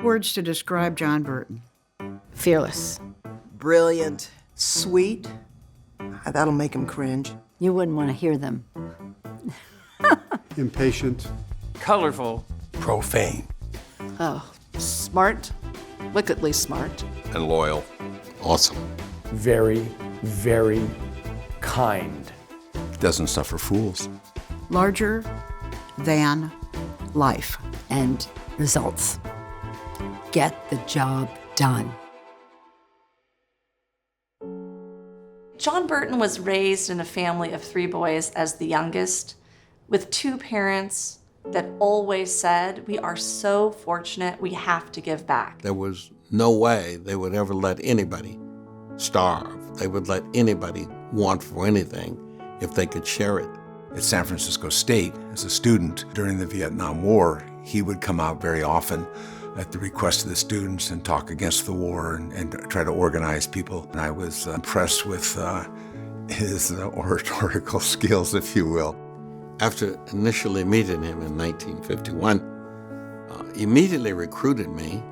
Words to describe John Burton. Fearless. Brilliant. Sweet. That'll make him cringe. You wouldn't want to hear them. Impatient. Colorful. Profane. Oh, smart. Wickedly smart. And loyal. Awesome. Very, very kind. Doesn't suffer fools. Larger than life. And results. Get the job done. John Burton was raised in a family of 3 boys as the youngest, with 2 parents that always said, we are so fortunate, we have to give back. There was no way they would ever let anybody starve. They would let anybody want for anything if they could share it. At San Francisco State, as a student during the Vietnam War, he would come out very often at the request of the students and talk against the war and try to organize people. And I was impressed with his oratorical skills, if you will. After initially meeting him in 1951, immediately recruited me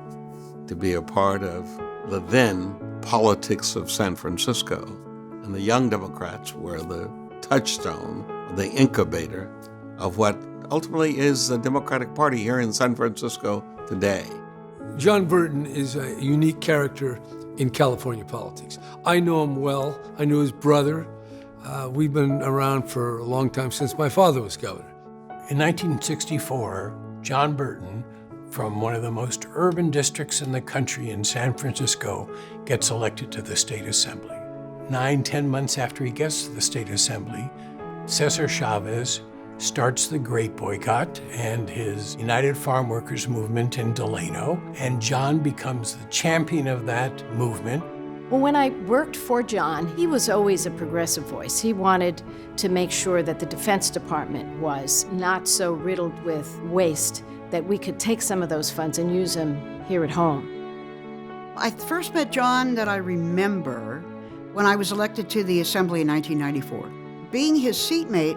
to be a part of the then politics of San Francisco. And the Young Democrats were the touchstone, the incubator of what ultimately is the Democratic Party here in San Francisco today. John Burton is a unique character in California politics. I know him well. I knew his brother. We've been around for a long time, since my father was governor. In 1964, John Burton, from one of the most urban districts in the country in San Francisco, gets elected to the state assembly. 9-10 months after he gets to the state assembly, Cesar Chavez starts the grape boycott and his United Farm Workers movement in Delano, and John becomes the champion of that movement. Well, when I worked for John, he was always a progressive voice. He wanted to make sure that the Defense Department was not so riddled with waste, that we could take some of those funds and use them here at home. I first met John, that I remember, when I was elected to the Assembly in 1994. Being his seatmate,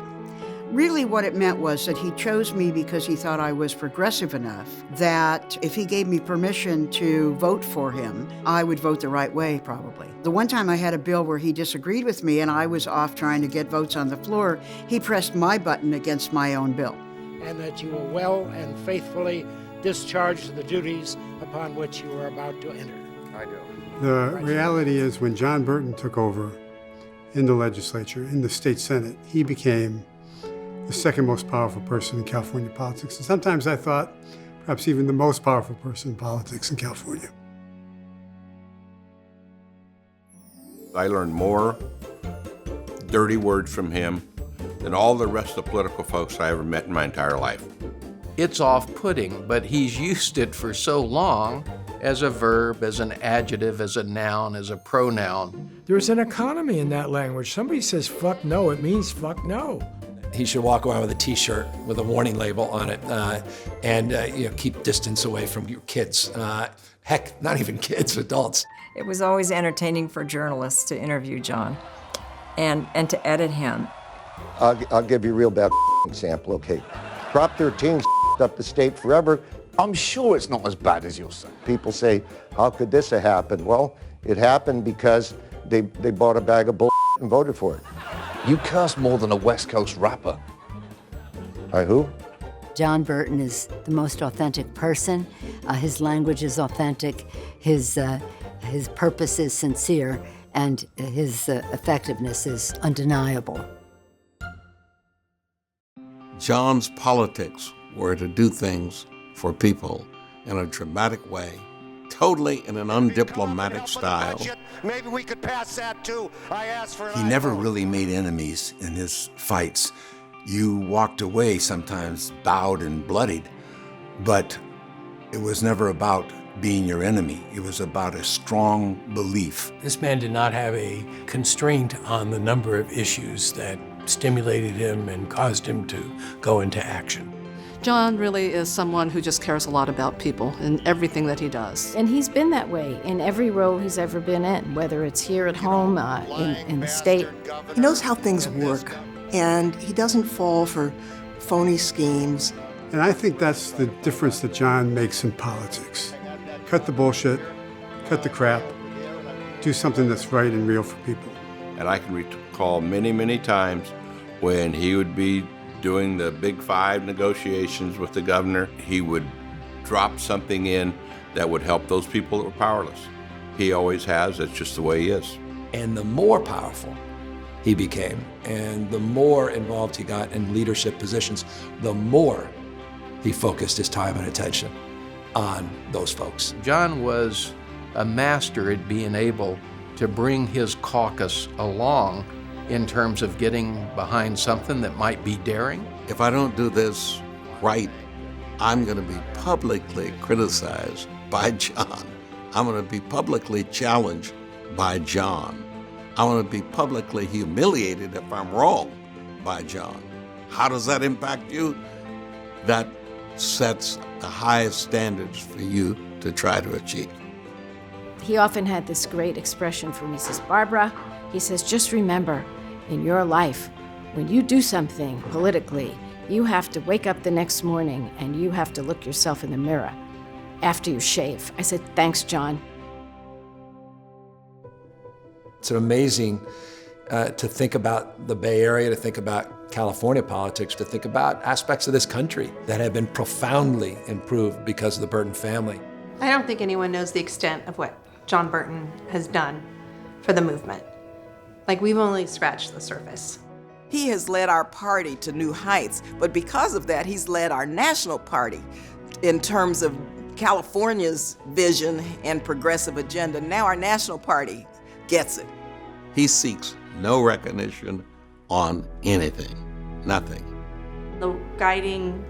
really what it meant was that he chose me because he thought I was progressive enough that if he gave me permission to vote for him, I would vote the right way, probably. The one time I had a bill where he disagreed with me and I was off trying to get votes on the floor, he pressed my button against my own bill. And that you will well and faithfully discharge the duties upon which you are about to enter. I do. The reality is, when John Burton took over in the legislature, in the state Senate, he became the second most powerful person in California politics. And sometimes I thought perhaps even the most powerful person in politics in California. I learned more dirty words from him than all the rest of the political folks I ever met in my entire life. It's off-putting, but he's used it for so long as a verb, as an adjective, as a noun, as a pronoun. There's an economy in that language. Somebody says fuck no, it means fuck no. He should walk around with a T-shirt with a warning label on it, and keep distance away from your kids. Heck, not even kids, adults. It was always entertaining for journalists to interview John and to edit him. I'll give you a real bad example, okay? Prop 13 up the state forever. I'm sure it's not as bad as you're saying. People say, how could this have happened? Well, it happened because they bought a bag of bull and voted for it. You curse more than a West Coast rapper. Who? John Burton is the most authentic person. His language is authentic. His purpose is sincere, and his effectiveness is undeniable. John's politics were to do things for people in a dramatic way, totally in an undiplomatic style. Maybe we could pass that too. I asked for. He never really made enemies in his fights. You walked away sometimes bowed and bloodied, but it was never about being your enemy. It was about a strong belief. This man did not have a constraint on the number of issues that stimulated him and caused him to go into action. John really is someone who just cares a lot about people in everything that he does. And he's been that way in every role he's ever been in, whether it's here at home, in the state. He knows how things work, and he doesn't fall for phony schemes. And I think that's the difference that John makes in politics. cut the bullshit, cut the crap, do something that's right and real for people. And I can recall many, many times when he would be doing the Big Five negotiations with the governor, he would drop something in that would help those people that were powerless. He always has, that's just the way he is. And the more powerful he became, and the more involved he got in leadership positions, the more he focused his time and attention on those folks. John was a master at being able to bring his caucus along in terms of getting behind something that might be daring. If I don't do this right, I'm going to be publicly criticized by John. I'm going to be publicly challenged by John. I'm going to be publicly humiliated if I'm wrong by John. How does that impact you? That sets the highest standards for you to try to achieve. He often had this great expression for Mrs. Barbara. He says, just remember, in your life, when you do something politically, you have to wake up the next morning and you have to look yourself in the mirror after you shave. I said, thanks, John. It's amazing to think about the Bay Area, to think about California politics, to think about aspects of this country that have been profoundly improved because of the Burton family. I don't think anyone knows the extent of what John Burton has done for the movement. Like, we've only scratched the surface. He has led our party to new heights, but because of that, he's led our national party in terms of California's vision and progressive agenda. Now our national party gets it. He seeks no recognition on anything, nothing. The guiding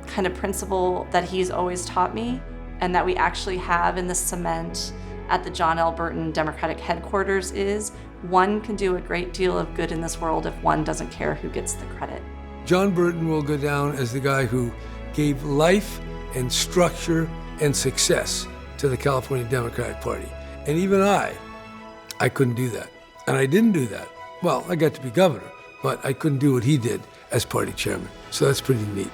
kind of principle that he's always taught me, and that we actually have in the cement at the John L. Burton Democratic headquarters, is one can do a great deal of good in this world if one doesn't care who gets the credit. John Burton will go down as the guy who gave life and structure and success to the California Democratic Party. And even I couldn't do that. And I didn't do that. Well, I got to be governor, but I couldn't do what he did as party chairman. So that's pretty neat.